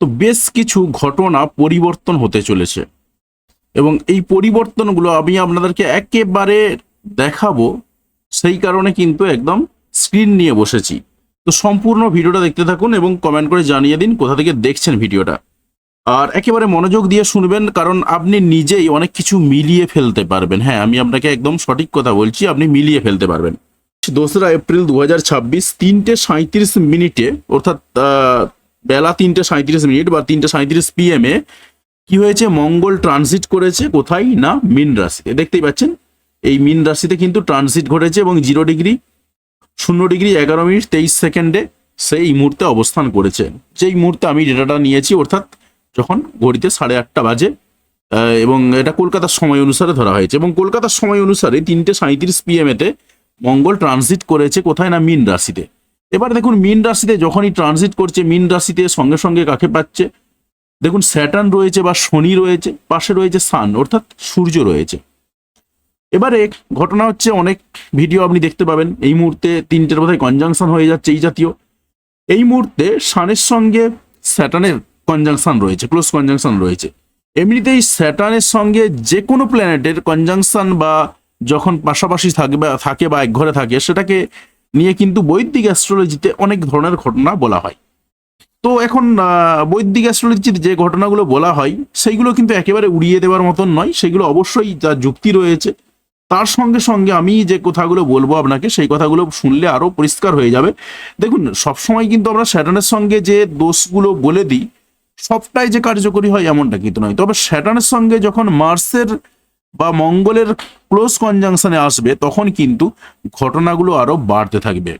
তো বেশ কিছু ঘটনা পরিবর্তন হতে চলেছে এবং এই পরিবর্তনগুলো আমি আপনাদেরকে একেবারে দেখাবো। সেই কারণে কিন্তু একদম স্ক্রিন নিয়ে বসেছি। তো সম্পূর্ণ ভিডিওটা দেখতে থাকুন এবং কমেন্ট করে জানিয়ে দিন কোথা থেকে দেখছেন ভিডিওটা। আর একেবারে মনোযোগ দিয়ে শুনবেন, কারণ আপনি নিজেই অনেক কিছু মিলিয়ে ফেলতে পারবেন। হ্যাঁ, আমি আপনাকে একদম সঠিক কথা বলছি, আপনি মিলিয়ে ফেলতে পারবেন। 2রা এপ্রিল 2026 3:37 অর্থাৎ বেলা 3:37 বা 3:37 PM কি হয়েছে? মঙ্গল ট্রানজিট করেছে কোথায় না মীন রাশিতে। দেখতেই পাচ্ছেন এই মীন রাশিতে কিন্তু ট্রানজিট ঘটেছে এবং 0° 0° 11:23 সেই মুহূর্তে অবস্থান করেছে। যেই মুহূর্তে আমি ডেটাটা নিয়েছি, অর্থাৎ যখন ঘড়িতে 8:30 বাজে, এবং এটা কলকাতার সময় অনুসারে ধরা হয়েছে এবং কলকাতার সময় অনুসারে 3:37 PM মঙ্গল ট্রানজিট করেছে কোথায় না মীন রাশিতে। এবার দেখুন, মীন রাশিতে যখনই ট্রানজিট করছে, মীন রাশিতে সঙ্গে সঙ্গে কাকে পাচ্ছে? দেখুন, স্যাটার্ন রয়েছে বা শনি রয়েছে, পাশে রয়েছে সান অর্থাৎ সূর্য রয়েছে। এবারে ঘটনা হচ্ছে, অনেক ভিডিও আপনি দেখতে পাবেন এই মুহূর্তে 3টের বোধহয় কনজাংশন হয়ে যাচ্ছে এই জাতীয়। এই মুহূর্তে সানের সঙ্গে স্যাটার্নের কনজাংশন রয়েছে, ক্লোজ কনজাংশন রয়েছে। এমনিতেই স্যাটার্নের সঙ্গে যে কোনো প্ল্যানেটের কনজাংশন বা যখন পাশাপাশি থাকে বা এক ঘরে থাকে, সেটাকে নিয়ে কিন্তু বৈদিক অ্যাস্ট্রোলজিতে অনেক ধরনের ঘটনা বলা হয়। তো এখন বৈদিক অ্যাস্ট্রোলজির যে ঘটনাগুলো বলা হয় সেইগুলো কিন্তু একেবারে উড়িয়ে দেওয়ার মতন নয়, সেগুলো অবশ্যই যা যুক্তি রয়েছে। তার সঙ্গে সঙ্গে আমি যে কথাগুলো বলবো আপনাকে, সেই কথাগুলো শুনলে আরো পরিষ্কার হয়ে যাবে। দেখুন, সবসময় কিন্তু আমরা স্যাটার্নের সঙ্গে যে দোষগুলো বলে দিই সবটাই যে কার্যকরী হয় এমনটা কিন্তু নয়। তবে স্যাটার্নের সঙ্গে যখন মার্সের বা মঙ্গলের ক্লোজ কনজাংশনে আসবে, তখন কিন্তু ঘটনাগুলো আরো বাড়তে থাকবে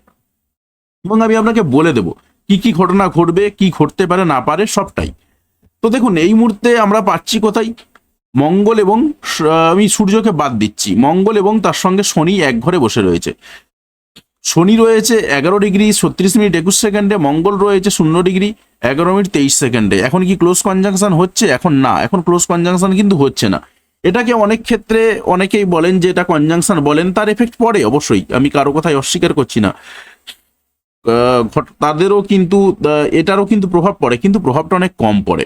এবং আমি আপনাকে বলে দেব কি কি ঘটনা ঘটবে, কি ঘটতে পারে না পারে সবটাই। তো দেখুন, এই মুহূর্তে আমরা পাচ্ছি কোথায়? মঙ্গল এবং আমি সূর্যকে বাদ দিচ্ছি, মঙ্গল এবং তার সঙ্গে শনি এক ঘরে বসে রয়েছে। শনি রয়েছে 11:36:21, মঙ্গল রয়েছে 0° 11:23। এখন কি ক্লোজ কনজাংশন হচ্ছে? এখন না, এখন ক্লোজ কনজাংশন কিন্তু হচ্ছে না। এটাকে অনেক ক্ষেত্রে অনেকেই বলেন যে এটা কনজাংশন বলেন, তার এফেক্ট পড়ে অবশ্যই, আমি কারো কথাই অস্বীকার করছি না। তাদেরও কিন্তু এটারও কিন্তু প্রভাব পড়ে, কিন্তু প্রভাবটা অনেক কম পড়ে।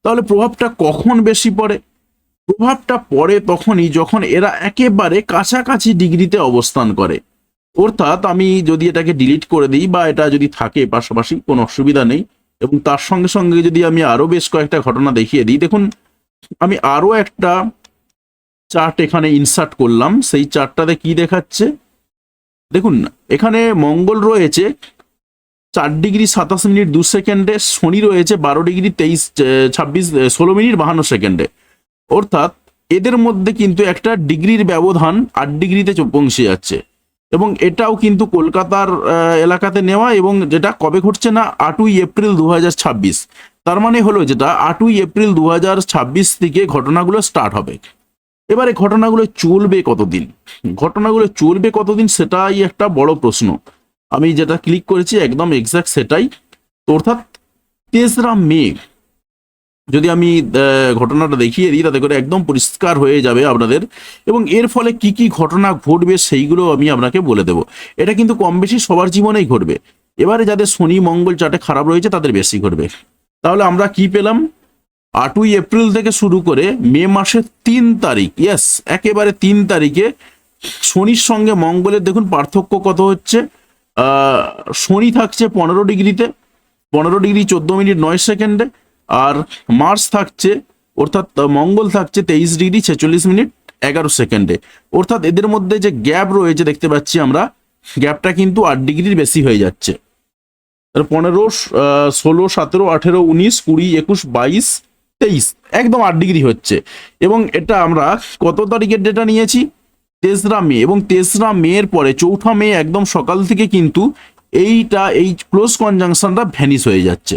তাহলে প্রভাবটা কখন বেশি পড়ে? প্রভাবটা পড়ে তখনই যখন এরা একেবারে কাছাকাছি ডিগ্রিতে অবস্থান করে। অর্থাৎ আমি যদি এটাকে ডিলিট করে দিই বা এটা যদি থাকে পাশাপাশি, কোনো অসুবিধা নেই। এবং তার সঙ্গে সঙ্গে যদি আমি আরো বেশ কয়েকটা ঘটনা দেখিয়ে দিই, দেখুন আমি আরো একটা চার্ট এখানে ইনসার্ট করলাম। সেই চার্টটাতে কি দেখাচ্ছে দেখুন, এখানে মঙ্গল রয়েছে 4°27:02, শনি রয়েছে 12°16:52। অর্থাৎ এদের মধ্যে কিন্তু একটা ডিগ্রির ব্যবধান 8°তে পৌঁছে যাচ্ছে এবং এটাও কিন্তু কলকাতার এলাকাতে নেওয়া, এবং যেটা কবে ঘটছে না 8ই এপ্রিল 2026। তার মানে হলো যেটা 8ই এপ্রিল 2026 থেকে ঘটনাগুলো স্টার্ট হবে। এবারে ঘটনাগুলো চলবে কতদিন? ঘটনাগুলো চলবে কতদিন সেটাই একটা বড় প্রশ্ন। আমি যেটা ক্লিক করেছি একদম এক্সাক্ট সেটাই, অর্থাৎ 3রা মে। যদি আমি ঘটনাটা দেখিয়ে দিই তাতে করে একদম পরিষ্কার হয়ে যাবে আপনাদের, এবং এর ফলে কি কি ঘটনা ঘটবে সেইগুলো আমি আপনাকে বলে দেব। এটা কিন্তু কম বেশি সবার জীবনেই ঘটবে। এবারে যাদের শনি মঙ্গল চার্টে খারাপ রয়েছে তাদের বেশি ঘটবে। তাহলে আমরা কি পেলাম? 8ই এপ্রিল থেকে শুরু করে মে মাসের 3 তারিখ, ইয়েস একেবারে 3 তারিখে শনির সঙ্গে মঙ্গলের দেখুন পার্থক্য কত হচ্ছে। শনি থাকছে 15°তে, 15°14:09, আর মার্স থাকছে অর্থাৎ মঙ্গল থাকছে 23°46:11। অর্থাৎ এদের মধ্যে যে গ্যাপ রয়েছে দেখতে পাচ্ছি আমরা, গ্যাপটা কিন্তু 8°র বেশি হয়ে যাচ্ছে। 15, 16, 17, 18, 19, 20, 21, 22, 23 একদম 8° হচ্ছে। এবং এটা আমরা কত তারিখের ডেটা নিয়েছি? 3রা মে, এবং 3রা মের পরে 4ঠা মে একদম সকাল থেকে কিন্তু এই ক্লোজ কনজাংশনটা ভ্যানিশ হয়ে যাচ্ছে।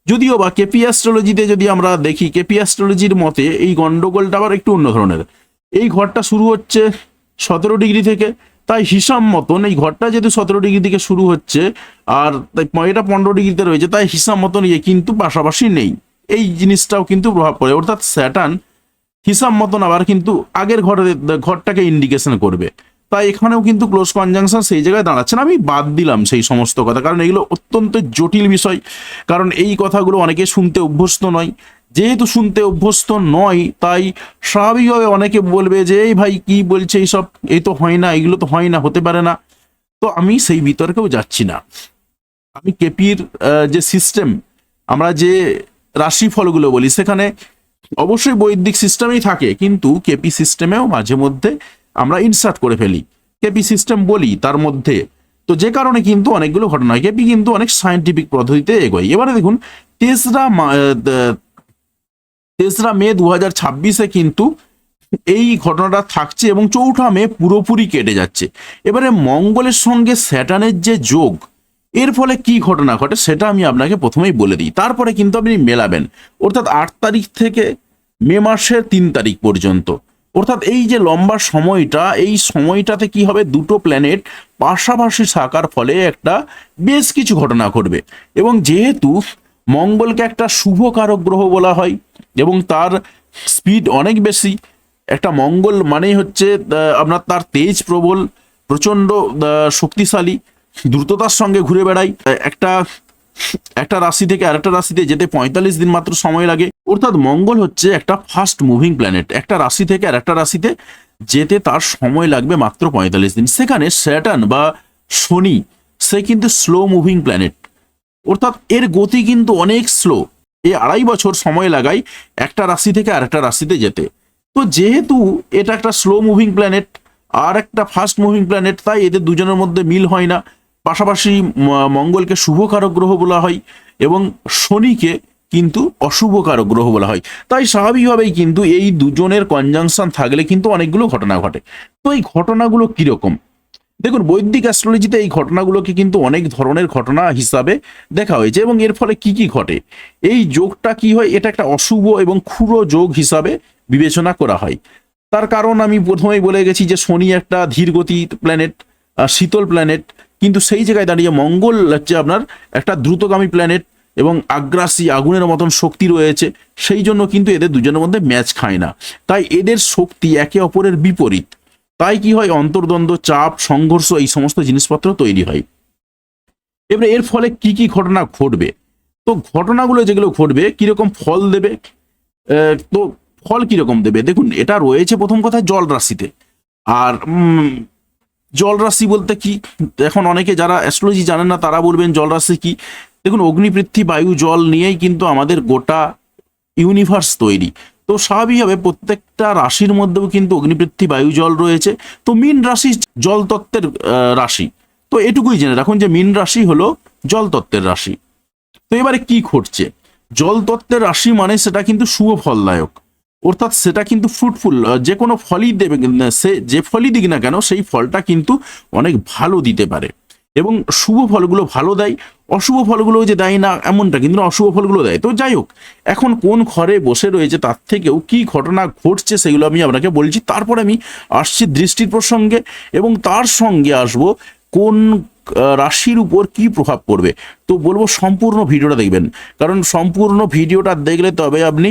যদিও বা কেপি অ্যাস্ট্রোলজিতে যদি আমরা দেখি, কেপি অ্যাস্ট্রোলজির মতে এই গন্ডগোলটা আবার একটু অন্য ধরনের। এই ঘরটা শুরু হচ্ছে 17° থেকে, তাই হিসাব মতন এই ঘরটা যেহেতু 17° থেকে শুরু হচ্ছে আর এটা 15°তে রয়েছে, তাই হিসাব মতন কিন্তু পাশাপাশি নেই। এই জিনিসটাও কিন্তু প্রভাব পড়ে। অর্থাৎ স্যাটার্ন হিসাব মতন আবার কিন্তু আগের ঘরটাকে ইন্ডিকেশন করবে। তাই এখানেও কিন্তু ক্লোজ কনজাংশন সেই জায়গায় দাঁড়াচ্ছে না। আমি বাদ দিলাম সেই সমস্ত কথা, কারণ এগুলো অত্যন্ত জটিল বিষয়, কারণ এই কথাগুলো অনেকে শুনতে অভ্যস্ত নয়। যেহেতু শুনতে অভ্যস্ত নয়, তাই স্বাভাবিকভাবে অনেকে বলবে যে এই ভাই কি বলছে এইসব, এই তো হয় না, এগুলো তো হয় না, হতে পারে না। তো আমি সেই বিতর্কেও যাচ্ছি না। আমি কেপির যে সিস্টেম, আমরা যে রাশিফলগুলো বলি, সেখানে অবশ্যই বৈদিক সিস্টেমেই থাকে, কিন্তু কেপি সিস্টেমেও মাঝে মধ্যে আমরা ইনসার্ট করে ফেলি, কেপি সিস্টেম বলি তার মধ্যে। তো যে কারণে কিন্তু অনেকগুলো ঘটনা হয়। কেপি কিন্তু অনেক সায়েন্টিফিক পদ্ধতিতে এগোয়। এবারে দেখুন, 3রা মে 2026-এ কিন্তু এই ঘটনাটা থাকছে এবং 4ঠা মে পুরোপুরি কেটে যাচ্ছে। এবারে মঙ্গলের সঙ্গে স্যাটার্নের যে যোগ, এর ফলে কি ঘটনা ঘটে সেটা আমি আপনাকে প্রথমেই বলে দিই, তারপরে কিন্তু আপনি মেলাবেন। অর্থাৎ 8 তারিখ থেকে মে মাসের 3 তারিখ পর্যন্ত, অর্থাৎ এই যে লম্বা সময়টা, এই সময়টাতে কি হবে, দুটো প্ল্যানেট পাশাপাশি থাকার ফলে একটা বেশ কিছু ঘটনা ঘটবে। এবং যেহেতু মঙ্গলকে একটা শুভকারক গ্রহ বলা হয় এবং তার স্পিড অনেক বেশি, একটা মঙ্গল মানেই হচ্ছে আপনার তার তেজ প্রবল, প্রচণ্ড শক্তিশালী, দ্রুততার সঙ্গে ঘুরে বেড়ায়। একটা একটা রাশি থেকে আরেকটা রাশিতে যেতে 45 দিন মাত্র সময় লাগে। অর্থাৎ মঙ্গল হচ্ছে একটা ফাস্ট মুভিং প্ল্যানেট, একটা রাশি থেকে আরেকটা রাশিতে যেতে তার সময় লাগবে মাত্র 45 দিন। সেখানে স্যাটার্ন বা শনি, সে কিন্তু স্লো মুভিং প্ল্যানেট, অর্থাৎ এর গতি কিন্তু অনেক স্লো। 2.5 বছর সময় লাগায় একটা রাশি থেকে আরেকটা রাশিতে যেতে। তো যেহেতু এটা একটা স্লো মুভিং প্ল্যানেট আর একটা ফাস্ট মুভিং প্ল্যানেট, তাই এদের দুজনের মধ্যে মিল হয় না। পাশাপাশি মঙ্গলকে শুভকারক গ্রহ বলা হয় এবং শনিকে কিন্তু অশুভকারক গ্রহ বলা হয়। তাই স্বাভাবিকভাবেই কিন্তু এই দুজনের কনজাংশন থাকলে কিন্তু অনেকগুলো ঘটনা ঘটে। তো এই ঘটনাগুলো কিরকম, দেখুন বৈদিক অ্যাস্ট্রোলজিতে এই ঘটনাগুলোকে কিন্তু অনেক ধরনের ঘটনা হিসাবে দেখা হয়েছে এবং এর ফলে কি কি ঘটে, এই যোগটা কি হয়, এটা একটা অশুভ এবং ক্ষুরো যোগ হিসাবে বিবেচনা করা হয়। তার কারণ আমি প্রথমেই বলে গেছি যে শনি একটা ধীরগতি প্ল্যানেট, শীতল প্ল্যানেট, কিন্তু সেই জায়গায় দাঁড়িয়ে মঙ্গল হচ্ছে আপনার একটা দ্রুতগামী প্ল্যানেট এবং আগ্রাসী আগুনের মতন শক্তি রয়েছে। সেই জন্য কিন্তু এদের দুজনের মধ্যে ম্যাচ খায় না, তাই এদের শক্তি একে অপরের বিপরীত। তাই কি হয়, অন্তর্দ্বন্দ্ব, চাপ, সংঘর্ষ, এই সমস্ত জিনিসপত্র তৈরি হয়। এবারে এর ফলে কি কি ঘটনা ঘটবে, তো ঘটনাগুলো যেগুলো ঘটবে কিরকম ফল দেবে, তো ফল কিরকম দেবে, দেখুন এটা রয়েছে প্রথম কথা জল রাশিতে। আর জল রাশি বলতে কি, এখন অনেকে যারা অ্যাস্ট্রোলজি জানেন না তারা বলবেন জল রাশি কি। দেখুন অগ্নি, পৃথ্বী, বায়ু, জল নিয়েই কিন্তু আমাদের গোটা ইউনিভার্স তৈরি। তো স্বাভাবিকভাবে প্রত্যেকটা রাশির মধ্যেও কিন্তু অগ্নি, পৃথ্বী, বায়ু, জল রয়েছে। তো মীন রাশি জল তত্ত্বের রাশি। তো এটুকুই জেনে রাখুন যে মীন রাশি হলো জল তত্ত্বের রাশি। তো এবারে কি ঘটছে, জল তত্ত্বের রাশি মানে সেটা কিন্তু শুভ ফলদায়ক, অর্থাৎ সেটা কিন্তু ফ্রুটফুল, যে কোনো ফলই দেবে, সে যে ফলই দিক না কেন সেই ফলটা কিন্তু অনেক ভালো দিতে পারে এবং শুভ ফলগুলো ভালো দেয়। অশুভ ফলগুলো যে দেয় না এমনটা কিন্তু না, অশুভ ফলগুলো দেয়। তো যাই হোক, এখন কোন ঘরে বসে রয়েছে তার থেকেও কি ঘটনা ঘটছে সেগুলো আমি আপনাকে বলছি। তারপর আমি আসছি দৃষ্টির প্রসঙ্গে এবং তার সঙ্গে আসব কোন রাশির উপর কি প্রভাব পড়বে। তো বলবো সম্পূর্ণ ভিডিওটা দেখবেন, কারণ সম্পূর্ণ ভিডিওটা দেখলে তবে আপনি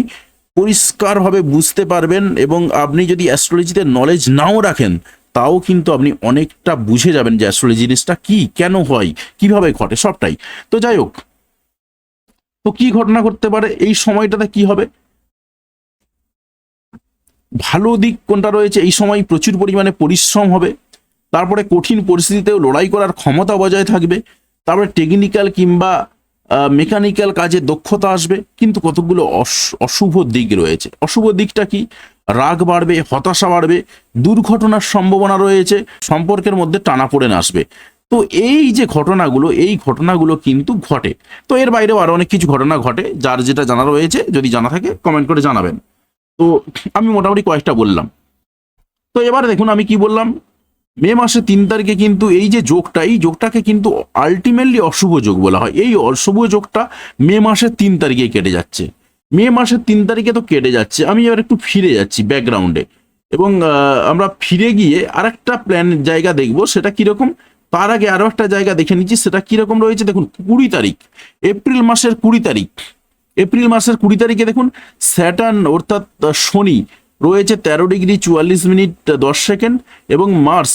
পরিষ্কারভাবে বুঝতে পারবেন এবং আপনি যদি অ্যাস্ট্রোলজিতে নলেজ নাও রাখেন তাও কিন্তু আপনি অনেকটা বুঝে যাবেন যে অ্যাস্ট্রোলজি জিনিসটা কি, কেন হয়, কিভাবে ঘটে, সবটাই। তো যাই হোক, তো কি ঘটনা ঘটতে পারে এই সময়টাতে, কি হবে, ভালো দিক কোনটা রয়েছে, এই সময় প্রচুর পরিমাণে পরিশ্রম হবে, তারপরে কঠিন পরিস্থিতিতেও লড়াই করার ক্ষমতা বজায় থাকবে, তারপরে টেকনিক্যাল কিংবা মেকানিক্যাল কাজে দক্ষতা আসবে। কিন্তু কতগুলো অশুভ দিক রয়েছে। অশুভ দিকটা কি, রাগ বাড়বে, হতাশা বাড়বে, দুর্ঘটনার সম্ভাবনা রয়েছে, সম্পর্কের মধ্যে টানাপোড়েন আসবে। তো এই যে ঘটনাগুলো, এই ঘটনাগুলো কিন্তু ঘটে। তো এর বাইরেও আরো অনেক কিছু ঘটনা ঘটে, যার যেটা জানা রয়েছে যদি জানা থাকে কমেন্ট করে জানাবেন। তো আমি মোটামুটি কয়েকটা বললাম। তো এবারে দেখুন আমি কি বললাম, মে মাসে 3 তারিখে কিন্তু এই যে যোগটা, এই যোগটাকে কিন্তু আলটিমেটলি অশুভ যোগ বলা হয়। এই অশুভ যোগটা মে মাসের 3 তারিখে কেটে যাচ্ছে। মে মাসের 3 তারিখে তো কেটে যাচ্ছে, আমি এবার একটু ফিরে যাচ্ছি ব্যাকগ্রাউন্ডে এবং আমরা ফিরে গিয়ে আরেকটা প্ল্যান জায়গা দেখব সেটা কিরকম। তার আগে আরো একটা জায়গা দেখে নিচ্ছি সেটা কিরকম রয়েছে। দেখুন 20 তারিখ, এপ্রিল মাসের 20 তারিখ, এপ্রিল মাসের 20 তারিখে দেখুন স্যাটার্ন অর্থাৎ শনি রয়েছে 13 ডিগ্রি 44 মিনিট 10 সেকেন্ড এবং মার্স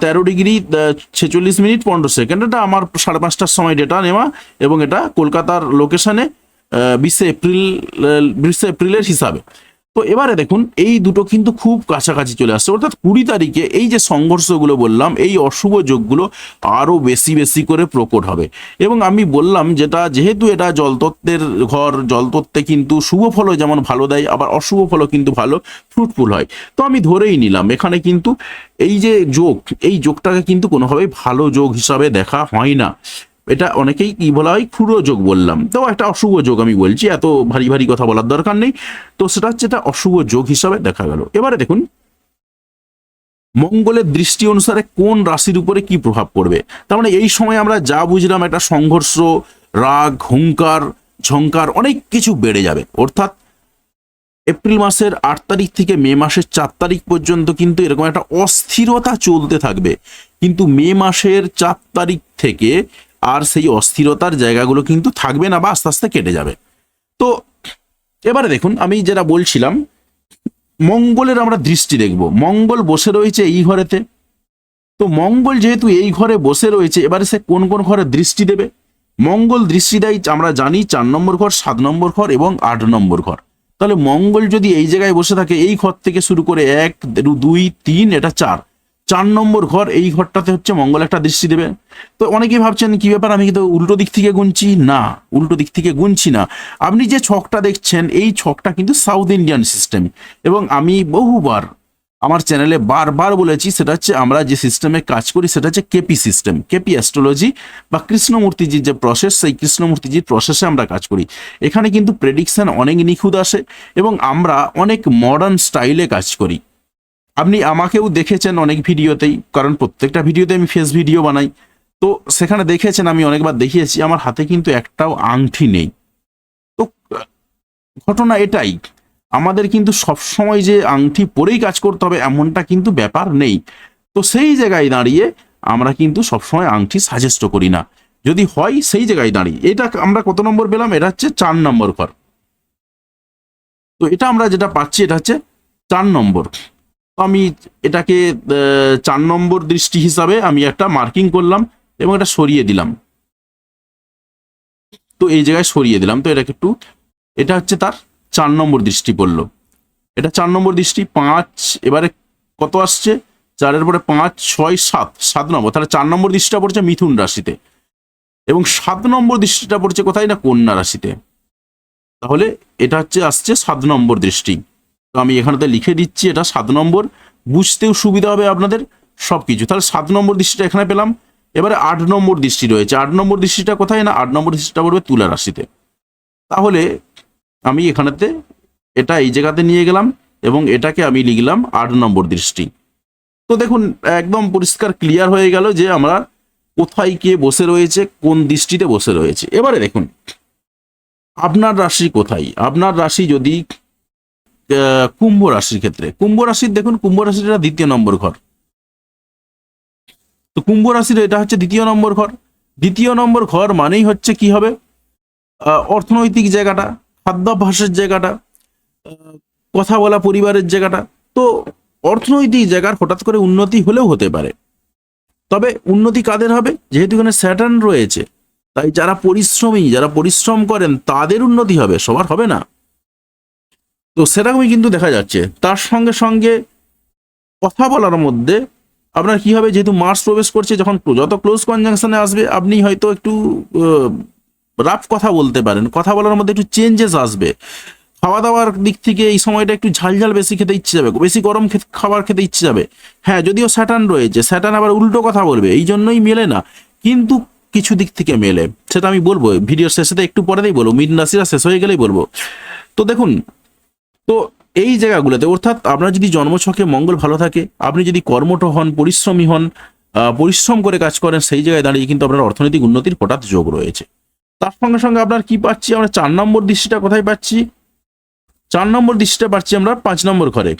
13°46'15", এটা আমার 5:30টার সময় ডেটা নেওয়া, এবং এটা কলকাতার লোকেশনে 20 এপ্রিলের হিসাবে। তো এবারে দেখুন এই দুটো কিন্তু খুব কাছাকাছি চলে আসছে, অর্থাৎ 20 তারিখে এই যে সংঘর্ষগুলো বললাম, এই অশুভ যোগগুলো আরো বেশি বেশি করে প্রকট হবে। এবং আমি বললাম যেটা, যেহেতু এটা জলতত্ত্বের ঘর, জলতত্ত্বে কিন্তু শুভ ফলও যেমন ভালো দেয়, আবার অশুভ ফলও কিন্তু ভালো ফ্রুটফুল হয়। তো আমি ধরেই নিলাম এখানে কিন্তু এই যে যোগ, এই যোগটাকে কিন্তু কোনোভাবেই ভালো যোগ হিসাবে দেখা হয় না। এটা অনেকেই কি বলা হয়, ক্ষুদ্র যোগ বললাম, তো একটা অশুভ যোগ আমি বলছি, এত ভারী ভারী কথা বলার দরকার নেই। তো সেটা হচ্ছে এটা অশুভ যোগ হিসাবে দেখা গেল। এবারে দেখুন মঙ্গলের দৃষ্টি অনুসারে কোন রাশির উপরে কি প্রভাব পড়বে। তার মানে এই সময় আমরা যা বুঝলাম, একটা সংঘর্ষ, রাগ, হুঙ্কার, ঝংকার অনেক কিছু বেড়ে যাবে। অর্থাৎ এপ্রিল মাসের 8 তারিখ থেকে মে মাসের 4 তারিখ পর্যন্ত কিন্তু এরকম একটা অস্থিরতা চলতে থাকবে, কিন্তু মে মাসের 4 তারিখ থেকে আর সেই অস্থিরতার জায়গাগুলো কিন্তু থাকবে না, বা আস্তে আস্তে কেটে যাবে। তো এবারে দেখুন আমি যেটা বলছিলাম, মঙ্গলের আমরা দৃষ্টি দেখব। মঙ্গল বসে রয়েছে এই ঘরেতে, তো মঙ্গল যেহেতু এই ঘরে বসে রয়েছে, এবারে সে কোন কোন ঘরে দৃষ্টি দেবে। মঙ্গল দৃষ্টি দেয় আমরা জানি 4 নম্বর ঘর, 7 নম্বর ঘর এবং 8 নম্বর ঘর। তাহলে মঙ্গল যদি এই জায়গায় বসে থাকে, এই ঘর থেকে শুরু করে 1 2 3, এটা 4 নম্বর ঘর, এই ঘরটাতে হচ্ছে মঙ্গল একটা দৃষ্টি দেবে। তো অনেকেই ভাবছেন কি ব্যাপার, আমি কিন্তু উল্টো দিক থেকে গুনছি না, উল্টো দিক থেকে গুনছি না। আপনি যে ছকটা দেখছেন, এই ছকটা কিন্তু সাউথ ইন্ডিয়ান সিস্টেম, এবং আমি বহুবার আমার চ্যানেলে বারবার বলেছি, সেটা হচ্ছে আমরা যে সিস্টেমে কাজ করি সেটা হচ্ছে কেপি সিস্টেম, কেপি অ্যাস্ট্রোলজি, বা কৃষ্ণমূর্তিজির যে প্রসেস, সেই কৃষ্ণমূর্তিজির প্রসেসে আমরা কাজ করি। এখানে কিন্তু প্রেডিকশন অনেক নিখুঁত আসে, এবং আমরা অনেক মডার্ন স্টাইলে কাজ করি। আপনি আমাকেও দেখেছেন অনেক ভিডিওতেই, কারণ প্রত্যেকটা ভিডিওতে আমি ফেস ভিডিও বানাই, তো সেখানে দেখেছেন, আমি অনেকবার দেখিয়েছি আমার হাতে কিন্তু একটাও আংটি নেই। তো ঘটনা এটাই, আমাদের কিন্তু সবসময় যে আংটি পরেই কাজ করতে হবে এমনটা কিন্তু ব্যাপার নেই। তো সেই জায়গায় দাঁড়িয়ে আমরা কিন্তু সবসময় আংটি সাজেস্ট করি না, যদি হয় সেই জায়গায় দাঁড়িয়ে। এটা আমরা কত নম্বর পেলাম, এটা হচ্ছে 4 নম্বর ঘর। তো এটা আমরা যেটা পাচ্ছি এটা হচ্ছে 4 নম্বর। তো আমি এটাকে 4 নম্বর দৃষ্টি হিসাবে আমি একটা মার্কিং করলাম, এবং এটা সরিয়ে দিলাম। তো এই জায়গায় সরিয়ে দিলাম, তো এটাকে একটু, এটা হচ্ছে তার 4 নম্বর দৃষ্টি পড়লো। এটা 4 নম্বর দৃষ্টি। 5, এবারে কত আসছে, 4-এর পরে 5 6 7, 7 নম্বর, তাহলে 4 নম্বর দৃষ্টিটা পড়ছে মিথুন রাশিতে, এবং 7 নম্বর দৃষ্টিটা পড়ছে কোথায় না, কন্যা রাশিতে। তাহলে এটা হচ্ছে আসছে 7 নম্বর দৃষ্টি। তো আমি এখানেতে লিখে দিচ্ছি, এটা 7 নম্বর, বুঝতেও সুবিধা হবে আপনাদের সবকিছু। তাহলে 7 নম্বর দৃষ্টিটা এখানে পেলাম। এবারে 8 নম্বর দৃষ্টি রয়েছে। 8 নম্বর দৃষ্টিটা কোথায় না, 8 নম্বর দৃষ্টিটা পড়বে তুলা রাশিতে। তাহলে আমি এখানেতে এটা এই জায়গাতে নিয়ে গেলাম, এবং এটাকে আমি লিখলাম 8 নম্বর দৃষ্টি। তো দেখুন একদম পরিষ্কার ক্লিয়ার হয়ে গেল যে আমরা কোথায় কে বসে রয়েছে, কোন দৃষ্টিতে বসে রয়েছে। এবারে দেখুন আপনার রাশি কোথায়। আপনার রাশি যদি কুম্ভ রাশির ক্ষেত্রে, কুম্ভ রাশির দেখুন, কুম্ভ রাশির এটা 2য় নম্বর ঘর। তো কুম্ভ রাশির এটা হচ্ছে 2য় নম্বর ঘর। 2য় নম্বর ঘর মানেই হচ্ছে কি হবে, অর্থনৈতিক জায়গাটা, খাদ্যাভ্যাসের জায়গাটা, কথা বলা পরিবারের জায়গাটা। তো অর্থনৈতিক জায়গার হঠাৎ করে উন্নতি হলেও হতে পারে, তবে উন্নতি কাদের হবে, যেহেতু এখানে স্যাটার্ন রয়েছে, তাই যারা পরিশ্রমী, যারা পরিশ্রম করেন তাদের উন্নতি হবে, সবার হবে না। তো সেরকমই কিন্তু দেখা যাচ্ছে। তার সঙ্গে সঙ্গে কথা বলার মধ্যে আপনার কি হবে, যেহেতু মার্স প্রবেশ করছে, যখন যত ক্লোজ কনজাংশনে আসবে আপনি হয়তো একটু রাফ কথা বলতে পারেন, কথা বলার মধ্যে একটু চেঞ্জেস আসবে। খাওয়া দাওয়ার দিক থেকে এই সময়টা একটু ঝাল ঝাল বেশি খেতে ইচ্ছে যাবে, বেশি গরম খাবার খেতে ইচ্ছে যাবে। হ্যাঁ, যদিও স্যাটার্ন রয়েছে, স্যাটার্ন আবার উল্টো কথা বলবে, এই জন্যই মেলে না, কিন্তু কিছু দিক থেকে মেলে, সেটা আমি বলবো ভিডিওর শেষেতে, একটু পরেতেই বলবো, মীন রাশিরা শেষ হয়ে গেলেই বলবো। তো দেখুন, তো এই জায়গাগুলোতে, অর্থাৎ আপনার যদি জন্মছকে মঙ্গল ভালো থাকে, আপনি যদি কর্মঠ হন, পরিশ্রমী হন, পরিশ্রম করে কাজ করেন, সেই জায়গায় দাঁড়িয়ে কিন্তু আপনার অর্থনৈতিক উন্নতির হঠাৎ যোগ রয়েছে। তার সঙ্গে সঙ্গে আপনার কি পাচ্ছি আমরা, 4 নম্বর দৃষ্টিটা কোথায় পাচ্ছি, 4 নম্বর দৃষ্টিটা পাচ্ছি আমরা 5 নম্বর ঘরে।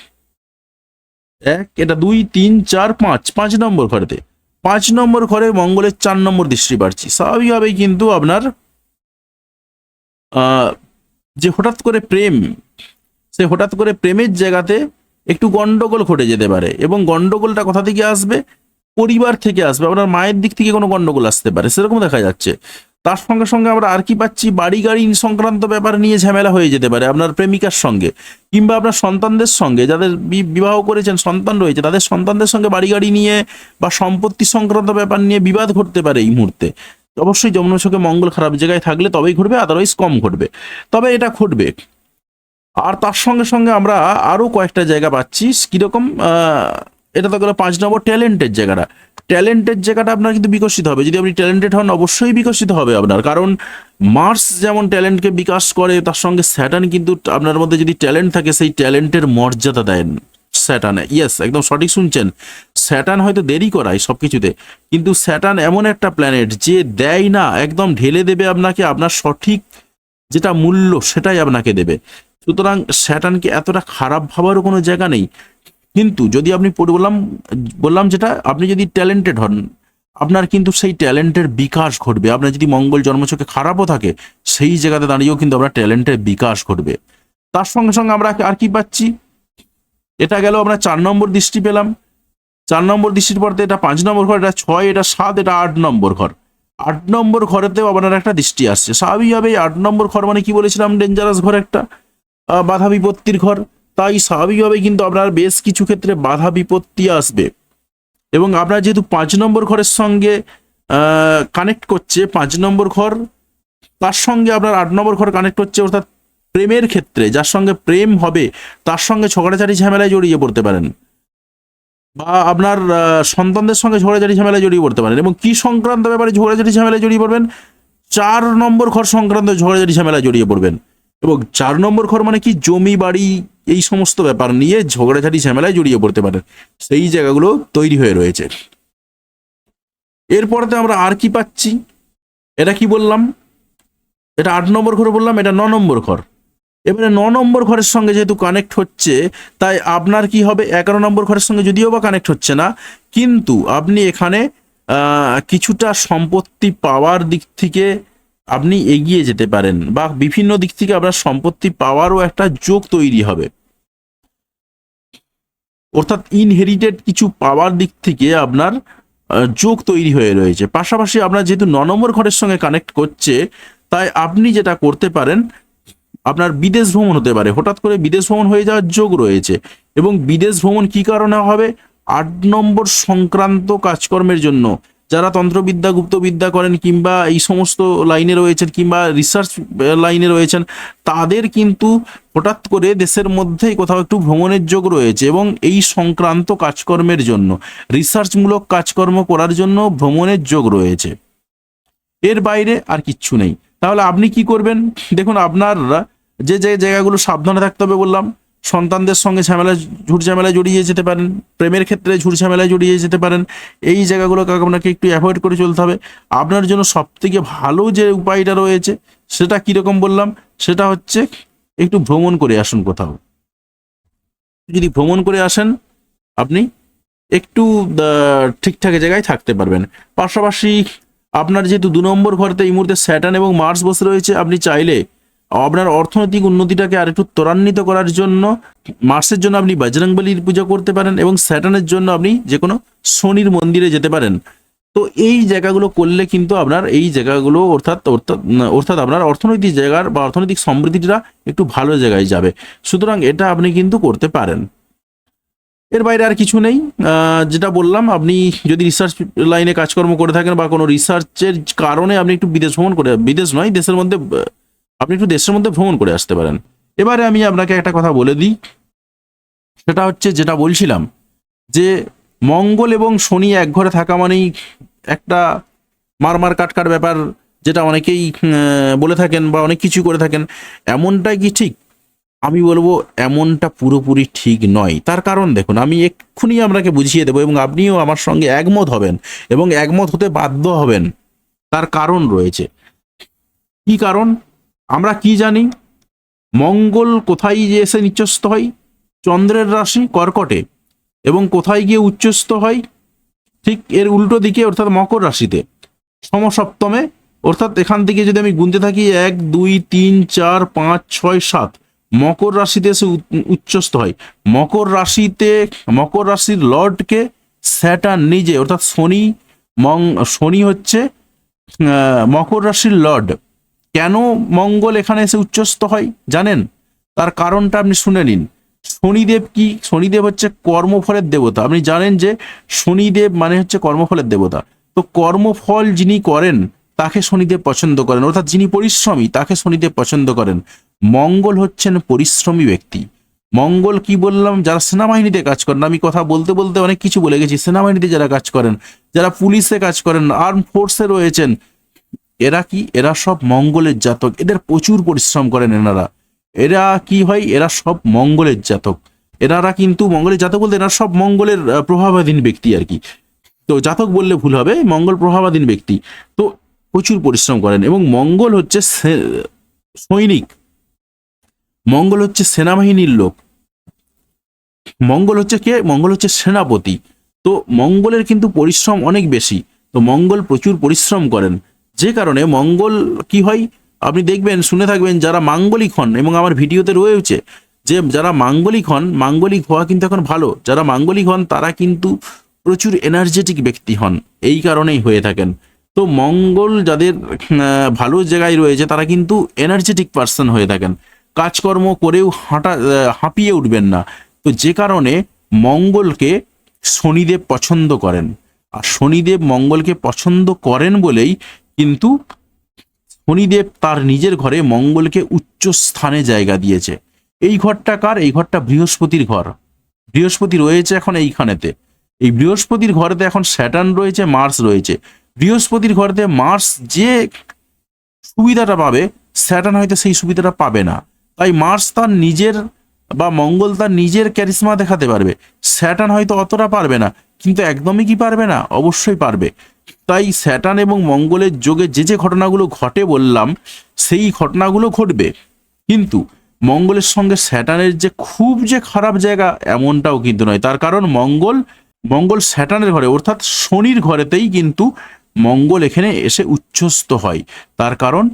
1, এটা 2 3 4 5, 5 নম্বর ঘরেতে, 5 নম্বর ঘরে মঙ্গলের 4 নম্বর দৃষ্টি পাচ্ছি। স্বাভাবিকভাবেই কিন্তু আপনার যে হঠাৎ করে প্রেম, সে হঠাৎ করে প্রেমের জায়গাতে একটু গন্ডগোল ঘটে যেতে পারে, এবং গন্ডগোলটা কোথা থেকে আসবে, পরিবার থেকে আসবে, আপনার মায়ের দিক থেকে কোনো গন্ডগোল আসতে পারে, সেরকম দেখা যাচ্ছে। তার সঙ্গে সঙ্গে আমরা আর কি পাচ্ছি, বাড়ি গাড়ি সংক্রান্ত ব্যাপার নিয়ে ঝামেলা হয়ে যেতে পারে আপনার প্রেমিকার সঙ্গে, কিংবা আপনার সন্তানদের সঙ্গে, যাদের বিবাহ করেছেন সন্তান রয়েছে তাদের সন্তানদের সঙ্গে বাড়ি গাড়ি নিয়ে বা সম্পত্তি সংক্রান্ত ব্যাপার নিয়ে বিবাদ ঘটতে পারে এই মুহূর্তে। অবশ্যই জন্মছকে মঙ্গল খারাপ জায়গায় থাকলে তবেই ঘটবে, আদারওয়াইজ কম ঘটবে, তবে এটা ঘটবে। আর তার সঙ্গে সঙ্গে আমরা আরো কয়েকটা জায়গা পাচ্ছি কিরকম, এটা তো গেল 5 নম্বর ট্যালেন্টের জায়গাটা। ট্যালেন্টের জায়গাটা আপনার কিন্তু বিকশিত হবে, যদি আপনি ট্যালেন্টেড হন অবশ্যই বিকশিত হবে আপনার, কারণ মার্স যেমন ট্যালেন্টকে বিকাশ করে, তার সঙ্গে স্যাটার্ন কিন্তু আপনার মধ্যে যদি ট্যালেন্ট থাকে সেই ট্যালেন্টের মর্যাদা দেন স্যাটার্নে। ইয়েস, একদম সঠিক শুনছেন, স্যাটার্ন হয়তো দেরি করায় সবকিছুতে, কিন্তু স্যাটার্ন এমন একটা প্ল্যানেট যে দেয় না, একদম ঢেলে দেবে আপনাকে, আপনার সঠিক যেটা মূল্য সেটাই আপনাকে দেবে। সুতরাং স্যাটার্নকে এতটা খারাপ ভাবারও কোনো জায়গা নেই। কিন্তু যদি আপনি বললাম যেটা, আপনি যদি ট্যালেন্টেড হন আপনার কিন্তু সেই ট্যালেন্টের বিকাশ ঘটবে। আপনার যদি মঙ্গল জন্মছকে খারাপও থাকে সেই জায়গাতে দাঁড়িয়েও কিন্তু আপনার ট্যালেন্টের বিকাশ ঘটবে। তার সঙ্গে সঙ্গে আমরা আর কি পাচ্ছি, এটা গেল আমরা 4 নম্বর দৃষ্টি পেলাম। 4 নম্বর দৃষ্টির পর এটা 5 নম্বর ঘর, এটা 6, এটা 7, এটা 8 নম্বর ঘর। 8 নম্বর ঘরেতেও আপনার একটা দৃষ্টি আসছে। স্বাভাবিকভাবেই 8 নম্বর ঘর মানে কি বলেছিলাম, ডেঞ্জারাস ঘর, একটা বাধা বিপত্তির ঘর। তাই স্বাভাবিকভাবেই কিন্তু আপনার বেশ কিছু ক্ষেত্রে বাধা বিপত্তি আসবে। এবং আপনার যেহেতু 5 নম্বর ঘরের সঙ্গে কানেক্ট করছে 5 নম্বর ঘর, তার সঙ্গে আপনার 8 নম্বর ঘর কানেক্ট হচ্ছে, অর্থাৎ প্রেমের ক্ষেত্রে যার সঙ্গে প্রেম হবে তার সঙ্গে ঝগড়াঝাটি ঝামেলায় জড়িয়ে পড়তে পারেন, বা আপনার সন্তানদের সঙ্গে ঝগড়াঝাটি ঝামেলায় জড়িয়ে পড়তে পারেন। এবং কি সংক্রান্ত ব্যাপারে ঝগড়াঝাটি ঝামেলায় জড়িয়ে পড়বেন, 4 নম্বর ঘর সংক্রান্ত ঝগড়াঝাটি ঝামেলায় জড়িয়ে পড়বেন। এবং 4 নম্বর ঘর মানে কি, জমি বাড়ি এই সমস্ত ব্যাপার নিয়ে ঝগড়াঝাটি ঝামেলায় জড়িয়ে পড়তে পারেন, সেই জায়গাগুলো তৈরি হয়ে রয়েছে। এরপরেতে আমরা আর কি পাচ্ছি, এটা কি বললাম, এটা 8 নম্বর ঘর বললাম, এটা 9 নম্বর ঘর। এবারে 9 নম্বর ঘরের সঙ্গে যেহেতু কানেক্ট হচ্ছে, তাই আপনার কি হবে, 11 নম্বর ঘরের সঙ্গে যদিও বা কানেক্ট হচ্ছে না, কিন্তু আপনি এখানে কিছুটা সম্পত্তি পাওয়ার দিক থেকে আপনি এগিয়ে যেতে পারেন, বা বিভিন্ন দিক থেকে আপনার সম্পত্তি পাওয়ারও একটা যোগ তৈরি হবে। অর্থাৎ ইনহেরিটেড কিছু পাওয়ার দিক থেকে আপনার যোগ তৈরি হয়ে রয়েছে। পাশাপাশি আপনার যেহেতু 9 নম্বর ঘরের সঙ্গে কানেক্ট করছে, তাই আপনি যেটা করতে পারেন, আপনার বিদেশ ভ্রমণ হতে পারে, হঠাৎ করে বিদেশ ভ্রমণ হয়ে যাওয়ার যোগ রয়েছে। এবং বিদেশ ভ্রমণ কি কারণে হবে, 8 নম্বর সংক্রান্ত কাজকর্মের জন্য। যারা তন্ত্রবিদ্যা গুপ্তবিদ্যা করেন, কিংবা এই সমস্ত লাইনে রয়েছেন, কিংবা রিসার্চ লাইনে রয়েছেন, তাদের কিন্তু হঠাৎ করে দেশের মধ্যেই কোথাও একটু ভ্রমণের যোগ রয়েছে, এবং এই সংক্রান্ত কাজকর্মের জন্য, রিসার্চমূলক কাজকর্ম করার জন্য ভ্রমণের যোগ রয়েছে। এর বাইরে আর কিচ্ছু নেই। তাহলে আপনি কি করবেন, দেখুন আপনার যে যে জায়গাগুলো সাবধানে থাকতে হবে বললাম, সন্তানদের সঙ্গে ঝুট ঝামেলায় জড়িয়ে যেতে পারেন, প্রেমের ক্ষেত্রে ঝুট ঝামেলায় জড়িয়ে যেতে পারেন, এই জায়গাগুলোকে আপনাকে একটু অ্যাভয়েড করে চলতে হবে। আপনার জন্য সবথেকে ভালো যে উপায়টা রয়েছে সেটা কীরকম বললাম, সেটা হচ্ছে একটু ভ্রমণ করে আসুন কোথাও। যদি ভ্রমণ করে আসেন আপনি একটু ঠিকঠাক জায়গায় থাকতে পারবেন। পাশাপাশি আপনার যেহেতু 2 নম্বর ঘরেতে এই মুহূর্তে স্যাটার্ন এবং মার্স বসে রয়েছে, আপনি চাইলে আপনার অর্থনৈতিক উন্নতিটাকে আর একটু ত্বরান্বিত করার জন্য মার্সের জন্য আপনি বজরংবলীর পূজা করতে পারেন, এবং স্যাটার্নের জন্য আপনি যে কোনো শনির মন্দিরে যেতে পারেন। তো এই জায়গাগুলো করলে কিন্তু আপনার এই জায়গাগুলো অর্থাৎ আপনার অর্থনৈতিক জায়গার বা অর্থনৈতিক সমৃদ্ধিটা একটু ভালো জায়গায় যাবে। সুতরাং এটা আপনি কিন্তু করতে পারেন। এর বাইরে আর কিছু নেই। যেটা বললাম, আপনি যদি রিসার্চ লাইনে কাজকর্ম করে থাকেন বা কোনো রিসার্চের কারণে আপনি একটু আপনি একটু দেশের মধ্যে ভ্রমণ করে আসতে পারেন। এবারে আমি আপনাকে একটা কথা বলে দিই, সেটা হচ্ছে যেটা বলছিলাম যে মঙ্গল এবং শনি এক ঘরে থাকা মানেই একটা মারমার কাটকার ব্যাপার, যেটা অনেকেই বলে থাকেন বা অনেক কিছু করে থাকেন। এমনটাই কি ঠিক? আমি বলবো এমনটা পুরোপুরি ঠিক নয়। তার কারণ দেখুন, আমি এক্ষুনি আপনাকে বুঝিয়ে দেবো, এবং আপনিও আমার সঙ্গে একমত হবেন, এবং একমত হতে বাধ্য হবেন। তার কারণ রয়েছে। কি কারণ? আমরা কি জানি, মঙ্গল কোথায় যে এসে নিচস্থ হয়? চন্দ্রের রাশি কর্কটে। এবং কোথায় গিয়ে উচ্চস্থ হয়? ঠিক এর উল্টো দিকে, অর্থাৎ মকর রাশিতে, সমসপ্তমে। অর্থাৎ এখান থেকে যদি আমি গুনতে থাকি 1 2 3 4 5 6 7, মকর রাশিতে এসে উচ্চস্থ হয়। মকর রাশির লর্ডকে স্যাটার্ন নিজে অর্থাৎ শনি হচ্ছে মকর রাশির লর্ড। কেন মঙ্গল এখানে এসে উচ্চস্থ হয় জানেন? তার কারণটা আপনি শুনে নিন। শনিদেব কি? শনিদেব হচ্ছে কর্মফলের দেবতা। আপনি জানেন যে শনিদেব মানে হচ্ছে কর্মফলের দেবতা। তো কর্মফল যিনি করেন তাকে শনিদেব পছন্দ করেন, অর্থাৎ যিনি পরিশ্রমী তাকে শনিদেব পছন্দ করেন। মঙ্গল হচ্ছেন পরিশ্রমী ব্যক্তি। মঙ্গল কি বললাম, যারা সেনাবাহিনীতে কাজ করেন, আমি কথা বলতে বলতে অনেক কিছু বলে গেছি। সেনাবাহিনীতে যারা কাজ করেন, যারা পুলিশে কাজ করেন, আর্ম ফোর্সে রয়েছেন, এরা কি? এরা সব মঙ্গলের জাতক। এদের প্রচুর পরিশ্রম করেন এনারা। এরা কি হয়? এরা সব মঙ্গলের জাতক। এনারা কিন্তু মঙ্গলের জাতক বলতে এনারা সব মঙ্গলের প্রভাবাধীন ব্যক্তি আর কি। তো জাতক বললে ভুল হবে, মঙ্গল প্রভাবাধীন ব্যক্তি। তো প্রচুর পরিশ্রম করেন এবং মঙ্গল হচ্ছে সৈনিক, মঙ্গল হচ্ছে সেনাবাহিনীর লোক, মঙ্গল হচ্ছে কে? মঙ্গল হচ্ছে সেনাপতি। তো মঙ্গলের কিন্তু পরিশ্রম অনেক বেশি। তো মঙ্গল প্রচুর পরিশ্রম করেন, যে কারণে মঙ্গল কি হয় আপনি দেখবেন, শুনে থাকবেন, যারা মাঙ্গলিক হন, এবং আমার ভিডিওতে রয়েছে যে যারা মাঙ্গলিক হন, মাঙ্গলিক হওয়া কিন্তু এখন ভালো, যারা মাঙ্গলিক হন তারা কিন্তু প্রচুর এনার্জেটিক ব্যক্তি হন, এই কারণেই হয়ে থাকেন। তো মঙ্গল যাদের ভালো জায়গায় রয়েছে তারা কিন্তু এনার্জেটিক পার্সন হয়ে থাকেন, কাজকর্ম করেও হাঁপিয়ে উঠবেন না। তো যে কারণে মঙ্গলকে শনিদেব পছন্দ করেন, আর শনিদেব মঙ্গলকে পছন্দ করেন বলেই কিন্তু শনিদেব তার নিজের ঘরে মঙ্গলকে উচ্চ স্থানে জায়গা দিয়েছে। এই ঘরটা কার? এই ঘরটা বৃহস্পতির ঘর। বৃহস্পতি রয়েছে এখন এইখানেতে। এই বৃহস্পতির ঘরেতে এখন স্যাটার্ন রয়েছে, মার্স রয়েছে। বৃহস্পতির ঘরেতে মার্স যে সুবিধাটা পাবে, স্যাটার্ন হয়তো সেই সুবিধাটা পাবে না। তাই মার্স তার নিজের বা মঙ্গল তার নিজের ক্যারিসমা দেখাতে পারবে, স্যাটার্ন হয়তো অতটা পারবে না। কিন্তু একদমই কি পারবে না? অবশ্যই পারবে। তাই স্যাটার্ন এবং মঙ্গলের যোগে যে যে ঘটনাগুলো ঘটে বললাম, সেই ঘটনাগুলো ঘটবে। কিন্তু মঙ্গলের সঙ্গে স্যাটার্নের যে খুব যে খারাপ জায়গা এমনটাও কিন্তু নয়। তার কারণ মঙ্গল স্যাটার্নের ঘরে অর্থাৎ শনির ঘরেতেই কিন্তু মঙ্গল এখানে এসে উচ্চস্থ হয়। তার কারণ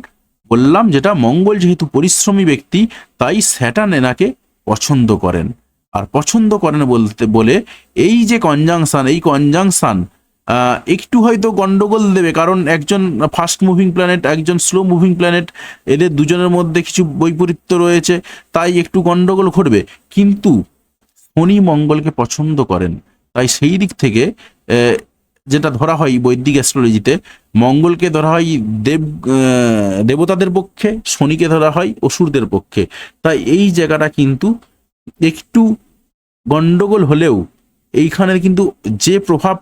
বললাম যেটা, মঙ্গল যেহেতু পরিশ্রমী ব্যক্তি, তাই স্যাটার্ন এনাকে পছন্দ করেন। আর পছন্দ করেন বলে এই যে কনজাংশন, এই কনজাংশন একটু হয়তো গন্ডগোল দেবে, কারণ একজন ফাস্ট মুভিং প্ল্যানেট, একজন স্লো মুভিং প্ল্যানেট, এদের দুজনের মধ্যে কিছু বৈপরীত্য রয়েছে, তাই একটু গন্ডগোল ঘটবে। কিন্তু শনি মঙ্গলকে পছন্দ করেন, তাই সেই দিক থেকে যেটা ধরা হয় বৈদিক অ্যাস্ট্রোলজিতে, মঙ্গলকে ধরা হয় দেবতাদের পক্ষে, শনিকে ধরা হয় অসুরদের পক্ষে। তাই এই জায়গাটা কিন্তু একটু গন্ডগোল হলেও এইখানের কিন্তু যে প্রভাব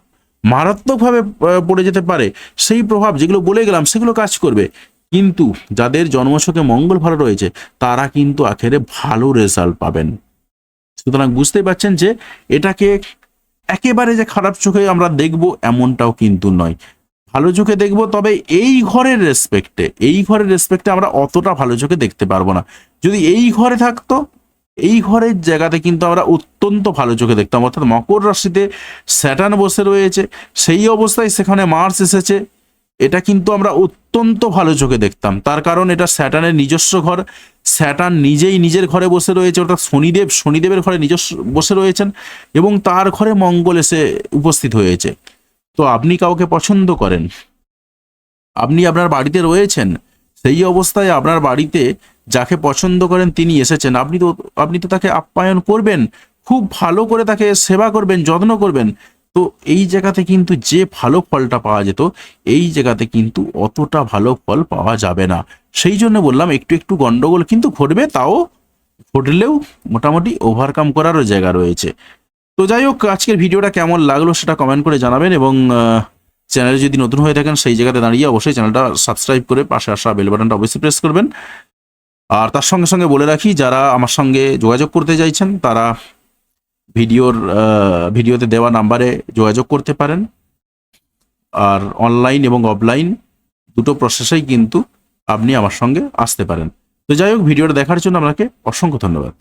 মারাত্মকভাবে পড়ে যেতে পারে, সেই প্রভাব যেগুলো বলে গেলাম সেগুলো কাজ করবে। কিন্তু যাদের জন্মছকে মঙ্গল ভালো রয়েছে তারা কিন্তু আখেরে ভালো রেজাল্ট পাবেন। সুতরাং বুঝতেই পারছেন যে এটাকে একেবারে যে খারাপ চোখে আমরা দেখব এমনটাও কিন্তু নয়, ভালো চোখে দেখব। তবে এই ঘরের রেসপেক্টে আমরা অতটা ভালো চোখে দেখতে পারবো না। যদি এই ঘরে থাকতো, এই ঘরের জায়গাতে কিন্তু আমরা অত্যন্ত ভালো চোখে দেখতাম। অর্থাৎ মকর রাশিতে স্যাটার্ন বসে রয়েছে, সেই অবস্থায় সেখানে মার্স এসেছে, এটা কিন্তু আমরা অত্যন্ত ভালো চোখে দেখতাম। তার কারণ এটা স্যাটার্নের নিজস্ব ঘর, স্যাটার্ন নিজেই নিজের ঘরে বসে রয়েছে, অর্থাৎ শনিদেবের ঘরে নিজস্ব বসে রয়েছেন, এবং তার ঘরে মঙ্গল এসে উপস্থিত হয়েছে। তো আপনি কাউকে পছন্দ করেন, আপনি আপনার বাড়িতে রয়েছেন, সেই অবস্থায় আপনার বাড়িতে যাকে পছন্দ করেন তিনি এসেছেন, আপনি তো তাকে আপ্যায়ন করবেন, খুব ভালো করে তাকে সেবা করবেন, যত্ন করবেন। তো এই জায়গাতে কিন্তু যে ভালো ফলটা পাওয়া যেত, এই জায়গাতে কিন্তু অতটা ভালো ফল পাওয়া যাবে না। সেই জন্য বললাম একটু একটু গন্ডগোল কিন্তু ঘটবে, তাও ঘটলেও মোটামুটি ওভারকাম করারও জায়গা রয়েছে। তো যাই হোক, আজকের ভিডিওটা কেমন লাগলো সেটা কমেন্ট করে জানাবেন, এবং চ্যানেলে যদি নতুন হয়ে থাকেন সেই জায়গাতে দাঁড়িয়ে অবশ্যই চ্যানেলটা সাবস্ক্রাইব করে পাশে আসা বেল বাটনটা অবশ্যই প্রেস করবেন। আর তার সঙ্গে সঙ্গে বলে রাখি, যারা আমার সঙ্গে যোগাযোগ করতে চাইছেন তারা ভিডিওতে দেওয়া নাম্বারে যোগাযোগ করতে পারেন। আর অনলাইন এবং অফলাইন দুটো প্রসেসেই কিন্তু আপনি আমার সঙ্গে আসতে পারেন। তো যাই হোক, ভিডিওটা দেখার জন্য আপনাকে অসংখ্য ধন্যবাদ।